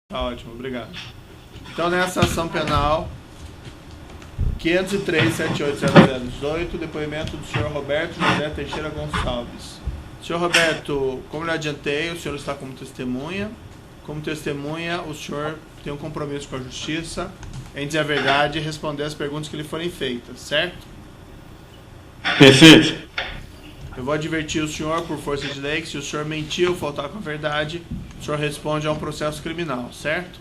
Tá ótimo, obrigado. Então, nessa ação penal 503-780018, depoimento do senhor Roberto José Teixeira Gonçalves. Senhor Roberto, como eu adiantei, o senhor está como testemunha. Como testemunha, o senhor tem um compromisso com a justiça em dizer a verdade e responder as perguntas que lhe forem feitas, certo? Perfeito. Eu vou advertir o senhor, por força de lei, que se o senhor mentir ou faltar com a verdade, o senhor responde a um processo criminal, certo?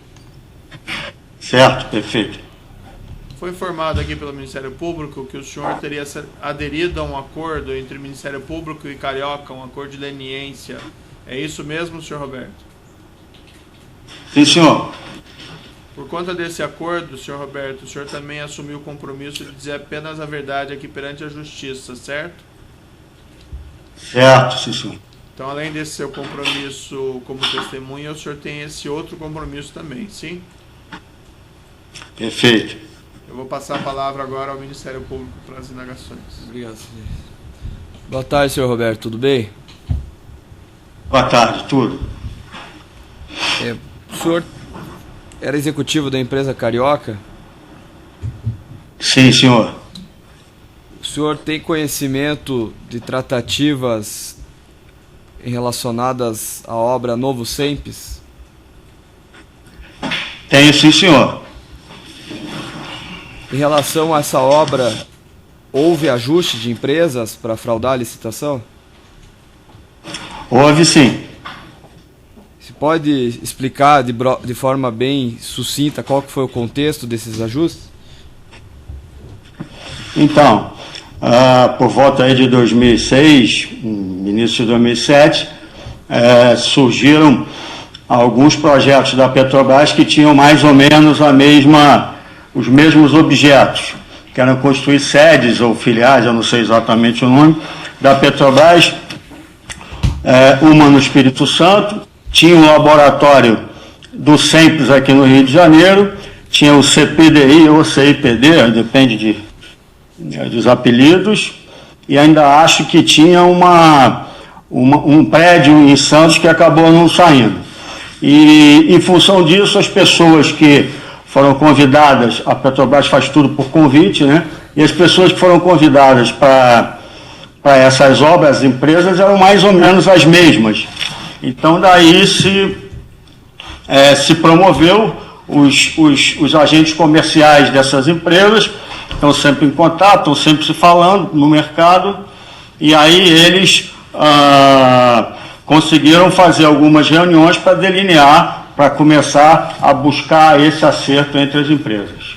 Certo, perfeito. Foi informado aqui pelo Ministério Público que o senhor teria aderido a um acordo entre o Ministério Público e Carioca, um acordo de leniência. É isso mesmo, senhor Roberto? Sim, senhor. Por conta desse acordo, senhor Roberto, o senhor também assumiu o compromisso de dizer apenas a verdade aqui perante a justiça, certo? Certo, sim, senhor. Então, além desse seu compromisso como testemunha, o senhor tem esse outro compromisso também, sim? Perfeito. Eu vou passar a palavra agora ao Ministério Público para as indagações. Obrigado, senhor. Boa tarde, senhor Roberto, tudo bem? Boa tarde, tudo. O senhor era executivo da empresa Carioca? Sim, senhor. O senhor tem conhecimento de tratativas relacionadas à obra Novo Sempis? Tenho, sim, senhor. Em relação a essa obra, houve ajuste de empresas para fraudar a licitação? Houve, sim. Você pode explicar de forma bem sucinta qual que foi o contexto desses ajustes? Então, por volta aí de 2006, início de 2007, surgiram alguns projetos da Petrobras que tinham mais ou menos os mesmos objetos, que eram construir sedes ou filiais, eu não sei exatamente o nome, da Petrobras, uma no Espírito Santo, tinha um laboratório do Sempis aqui no Rio de Janeiro, tinha o CPDI ou CIPD, depende dos apelidos, e ainda acho que tinha um prédio em Santos que acabou não saindo. E, em função disso, as pessoas que foram convidadas, a Petrobras faz tudo por convite, né? E as pessoas que foram convidadas para essas obras, as empresas, eram mais ou menos as mesmas. Então, daí se promoveu, os agentes comerciais dessas empresas estão sempre em contato, estão sempre se falando no mercado, e aí eles conseguiram fazer algumas reuniões para delinear, para começar a buscar esse acerto entre as empresas.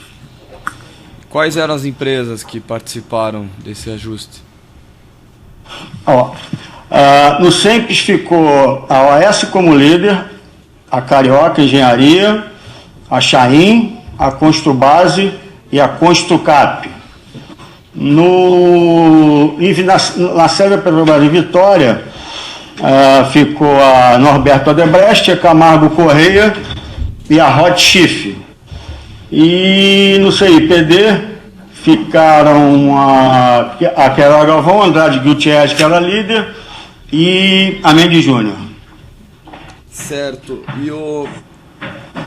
Quais eram as empresas que participaram desse ajuste? No Sempis ficou a OAS como líder, a Carioca Engenharia, a Chaim, a Construbase e a Construcap. Na sede da Petrobras em Vitória, ficou a Norberto Odebrecht, a Camargo Correia e a Hot Schiff. E no CIPD ficaram a Queiroz Galvão, Andrade Gutierrez, que era líder, e a Mendes Júnior. Certo. E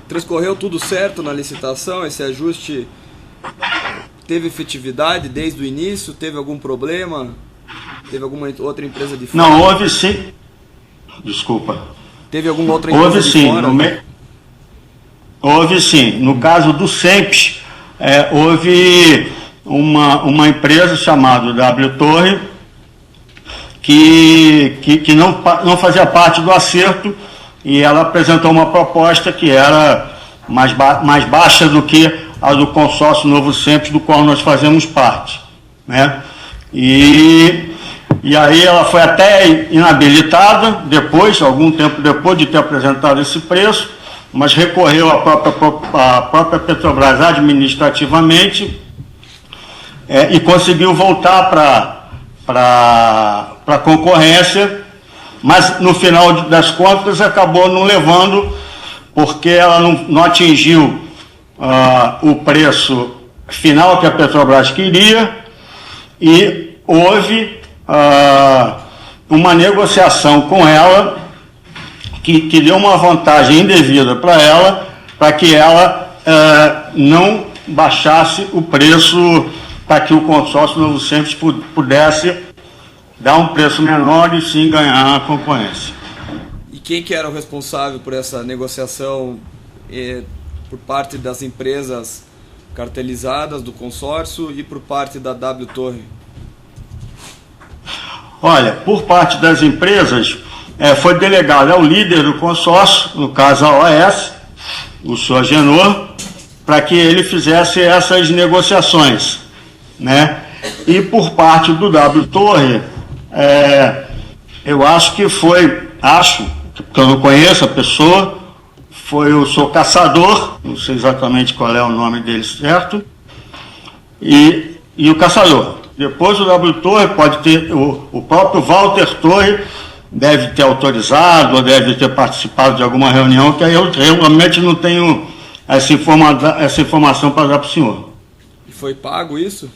transcorreu tudo certo na licitação? Esse ajuste teve efetividade desde o início? Teve algum problema? Teve alguma outra empresa de fora? Não, houve sim. Desculpa. Teve alguma outra empresa houve, de sim, fora? Houve sim. No caso do Sempis, houve uma empresa chamada W Torre que não fazia parte do acerto, e ela apresentou uma proposta que era mais baixa do que a do consórcio Novo Sempis, do qual nós fazemos parte, né? E aí ela foi até inabilitada algum tempo depois de ter apresentado esse preço, mas recorreu à própria Petrobras administrativamente, e conseguiu voltar para a concorrência, mas no final das contas acabou não levando, porque ela não atingiu o preço final que a Petrobras queria, e houve uma negociação com ela que deu uma vantagem indevida para ela, para que ela não baixasse o preço, para que o consórcio Novo Sempre pudesse dar um preço menor e sim ganhar a concorrência. E quem que era o responsável por essa negociação por parte das empresas cartelizadas do consórcio e por parte da W Torre? Olha, por parte das empresas, foi delegado ao líder do consórcio, no caso a OS, o senhor Agenor, para que ele fizesse essas negociações, né? E por parte do W Torre, eu acho que foi, porque eu não conheço a pessoa, foi o senhor Caçador, não sei exatamente qual é o nome dele certo, e o Caçador. Depois o W Torre pode ter, o próprio Walter Torre deve ter autorizado ou deve ter participado de alguma reunião, que aí eu realmente não tenho essa informação para dar para o senhor. E foi pago isso?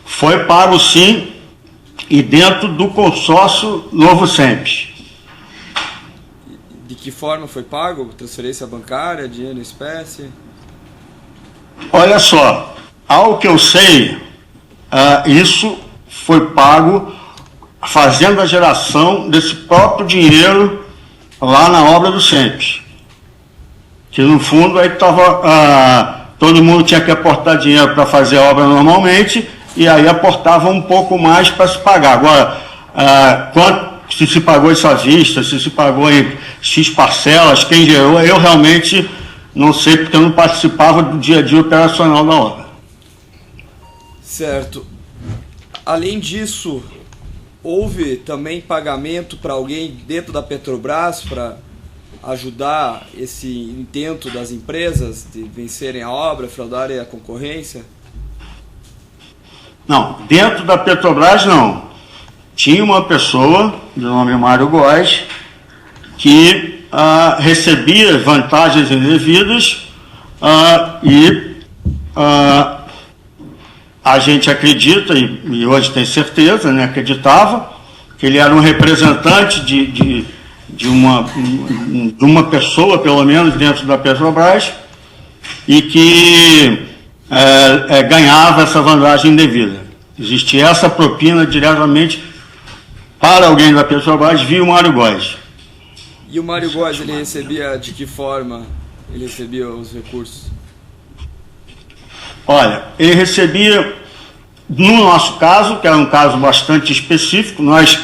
Foi pago sim, e dentro do consórcio Novo Sempre. De que forma foi pago? Transferência bancária, dinheiro em espécie? Olha só, ao que eu sei, isso foi pago fazendo a geração desse próprio dinheiro lá na obra do Sempre. Que no fundo aí todo mundo tinha que aportar dinheiro para fazer a obra normalmente, e aí aportava um pouco mais para se pagar. Agora, se se pagou isso à vista, se pagou em X parcelas, quem gerou, eu realmente não sei, porque eu não participava do dia a dia operacional da obra. Certo. Além disso, houve também pagamento para alguém dentro da Petrobras para ajudar esse intento das empresas de vencerem a obra, fraudarem a concorrência? Não, dentro da Petrobras não. Tinha uma pessoa, de nome Mário Góes, que recebia vantagens indevidas e a gente acredita, e hoje tem certeza, né, acreditava, que ele era um representante de uma pessoa, pelo menos, dentro da Petrobras, e que ganhava essa vantagem indevida. Existia essa propina diretamente para alguém da Petrobras via o Mário Góes. E o Mário Góes, ele recebia de que forma ele recebia os recursos? Olha, ele recebia, no nosso caso, que era um caso bastante específico, nós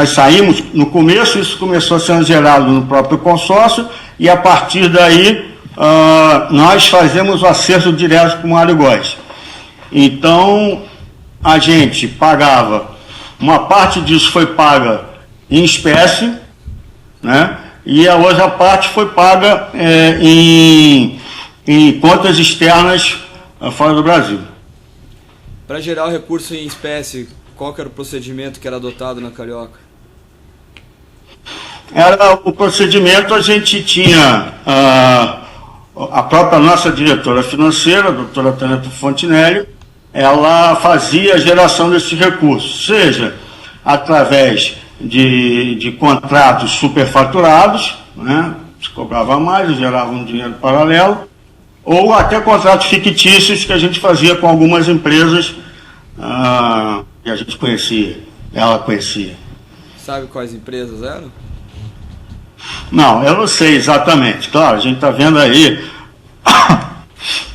saímos, no começo, isso começou a ser gerado no próprio consórcio, e a partir daí nós fazemos o acerto direto com o Mário Góes. Então, a gente pagava, uma parte disso foi paga em espécie, né? E a outra parte foi paga em contas externas fora do Brasil. Para gerar o recurso em espécie, qual que era o procedimento que era adotado na Carioca? Era o procedimento, a gente tinha a própria nossa diretora financeira, a doutora Tânia Fontinelli, ela fazia a geração desses recursos, seja através de contratos superfaturados, né, se cobrava mais, gerava um dinheiro paralelo, ou até contratos fictícios que a gente fazia com algumas empresas que a gente conhecia, ela conhecia. Sabe quais empresas eram? Não, eu não sei exatamente. Claro, a gente está vendo aí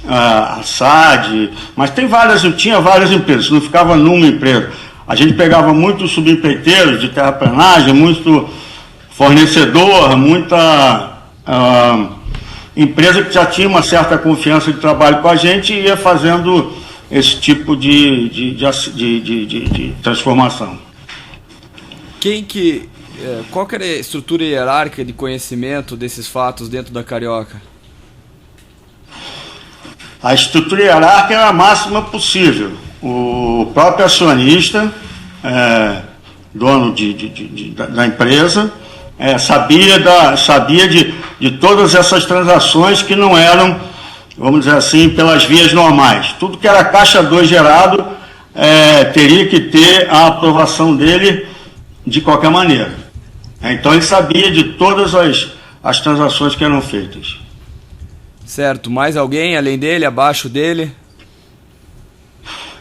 a SAD, mas tinha várias empresas, não ficava numa empresa. A gente pegava muitos subempreiteiros de terraplanagem, muito fornecedor, muita empresa que já tinha uma certa confiança de trabalho com a gente e ia fazendo esse tipo de transformação. Qual que era a estrutura hierárquica de conhecimento desses fatos dentro da Carioca? A estrutura hierárquica era a máxima possível. O próprio acionista, dono da empresa, sabia de todas essas transações que não eram, vamos dizer assim, pelas vias normais. Tudo que era caixa 2 gerado teria que ter a aprovação dele de qualquer maneira. Então ele sabia de todas as transações que eram feitas. Certo. Mais alguém além dele, abaixo dele?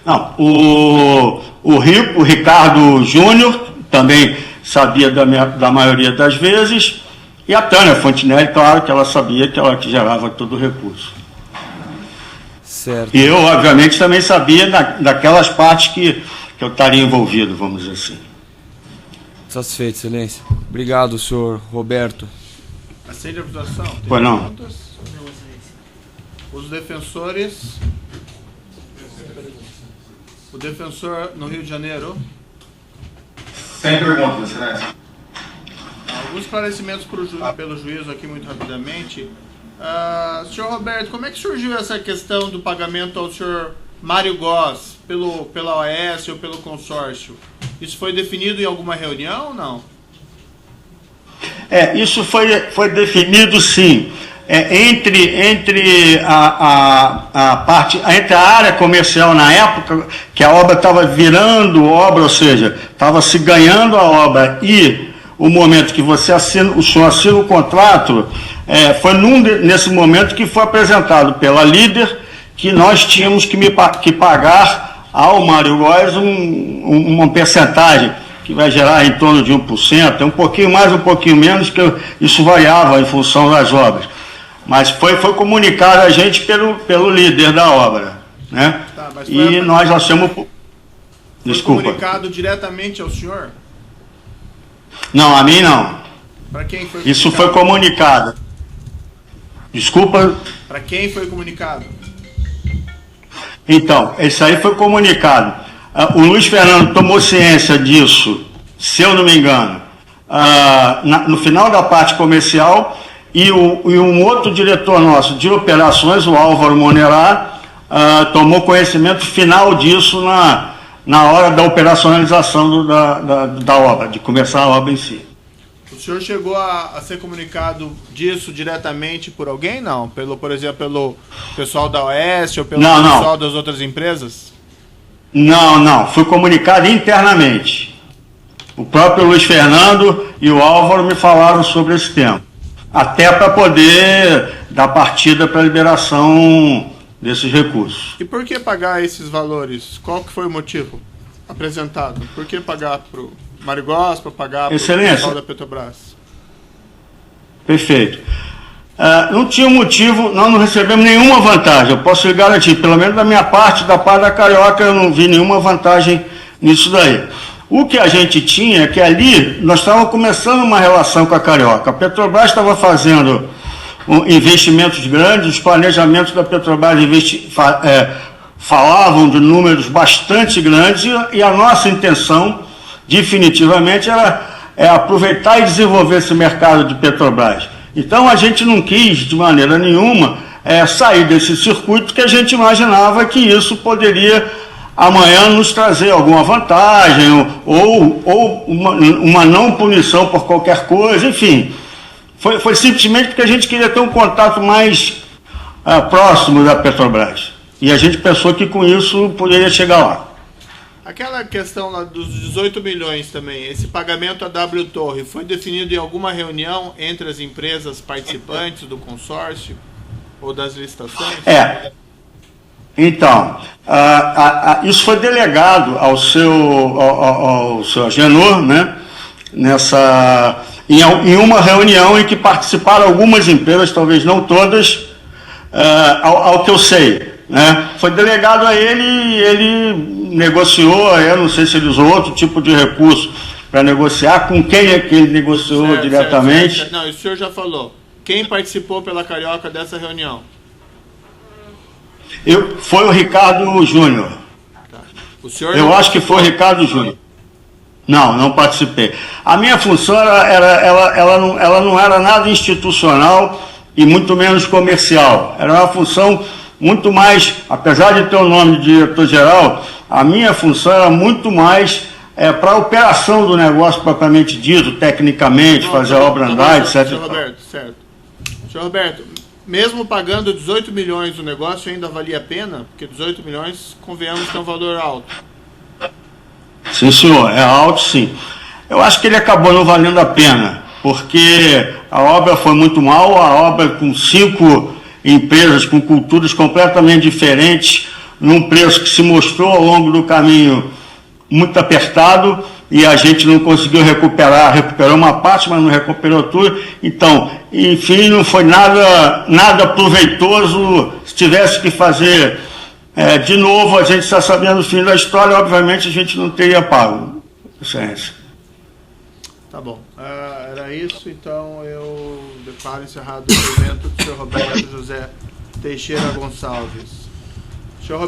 Não, o Ricardo Júnior também sabia da maioria das vezes, e a Tânia Fontinelli, claro que ela sabia que ela que gerava todo o recurso. Certo. E eu, obviamente, também sabia daquelas partes que eu estaria envolvido, vamos dizer assim. Satisfeito, Excelência. Obrigado, senhor Roberto. Aceita a votação? Tem Pois não. perguntas? Os defensores. O defensor no Rio de Janeiro. Sem perguntas, Excelência. Alguns esclarecimentos pelo juízo aqui muito rapidamente. Senhor Roberto, como é que surgiu essa questão do pagamento ao senhor Mário Góes pela OAS ou pelo consórcio? Isso foi definido em alguma reunião ou não? Isso foi definido, sim. Entre a parte, entre a área comercial na época, que a obra estava virando obra, ou seja, estava se ganhando a obra, e o momento que o senhor assina o contrato, foi nesse momento que foi apresentado pela líder que nós tínhamos que pagar ao Mário Góes uma percentagem que vai gerar em torno de 1%, um pouquinho mais, um pouquinho menos, que isso variava em função das obras. Mas foi comunicado a gente pelo líder da obra, né? Tá, mas e nós achamos... Desculpa. Foi comunicado diretamente ao senhor? Não, a mim não. Para quem foi comunicado? Isso foi comunicado. Desculpa. Para quem foi comunicado? Então, isso aí foi comunicado. O Luiz Fernando tomou ciência disso, se eu não me engano, no final da parte comercial, e um outro diretor nosso de operações, o Álvaro Monerá, tomou conhecimento final disso na hora da operacionalização da obra, de começar a obra em si. O senhor chegou a ser comunicado disso diretamente por alguém, não? Por exemplo, pelo pessoal da OAS ou pelo pessoal das outras empresas? Não. Fui comunicado internamente. O próprio Luiz Fernando e o Álvaro me falaram sobre esse tema. Até para poder dar partida para a liberação desses recursos. E por que pagar esses valores? Qual que foi o motivo apresentado? Por que pagar para o Mário Góes, para pagar para o pessoal da Petrobras? Perfeito. Não tinha motivo, nós não recebemos nenhuma vantagem, eu posso lhe garantir, pelo menos da minha parte, da parte da Carioca, eu não vi nenhuma vantagem nisso daí. O que a gente tinha é que ali nós estávamos começando uma relação com a Carioca. A Petrobras estava fazendo investimentos grandes, os planejamentos da Petrobras falavam de números bastante grandes, e a nossa intenção, definitivamente, era aproveitar e desenvolver esse mercado de Petrobras. Então a gente não quis, de maneira nenhuma, sair desse circuito, que a gente imaginava que isso poderia amanhã nos trazer alguma vantagem, ou uma não punição por qualquer coisa, enfim. Foi simplesmente porque a gente queria ter um contato mais próximo da Petrobras. E a gente pensou que com isso poderia chegar lá. Aquela questão lá dos 18 milhões também, esse pagamento à W Torre, foi definido em alguma reunião entre as empresas participantes do consórcio ou das licitações? Então, isso foi delegado ao seu Agenor, né, em uma reunião em que participaram algumas empresas, talvez não todas, ao que eu sei. Né? Foi delegado a ele e ele negociou, eu não sei se ele usou outro tipo de recurso para negociar, com quem é que ele negociou diretamente. Certo. Não, isso o senhor já falou. Quem participou pela Carioca dessa reunião? Foi o Ricardo Júnior. Tá. O senhor eu acho que foi o Ricardo Júnior. Não participei. A minha função ela não era nada institucional e muito menos comercial. Era uma função muito mais, apesar de ter o nome de diretor-geral, a minha função era muito mais para a operação do negócio propriamente dito, tecnicamente, fazer a obra andar, etc. Senhor Roberto, certo. Senhor Roberto, mesmo pagando 18 milhões o negócio ainda valia a pena? Porque 18 milhões, convenhamos que é um valor alto. Sim, senhor, é alto, sim. Eu acho que ele acabou não valendo a pena, porque a obra foi muito mal, a obra com 5 empresas com culturas completamente diferentes, num preço que se mostrou ao longo do caminho muito apertado, e a gente não conseguiu recuperar, recuperou uma parte, mas não recuperou tudo. Então, enfim, não foi nada proveitoso. Se tivesse que fazer de novo, a gente está sabendo o fim da história, obviamente a gente não teria pago. Ciência. Tá bom. Era isso, então eu declaro encerrado o depoimento do senhor Roberto José Teixeira Gonçalves. Senhor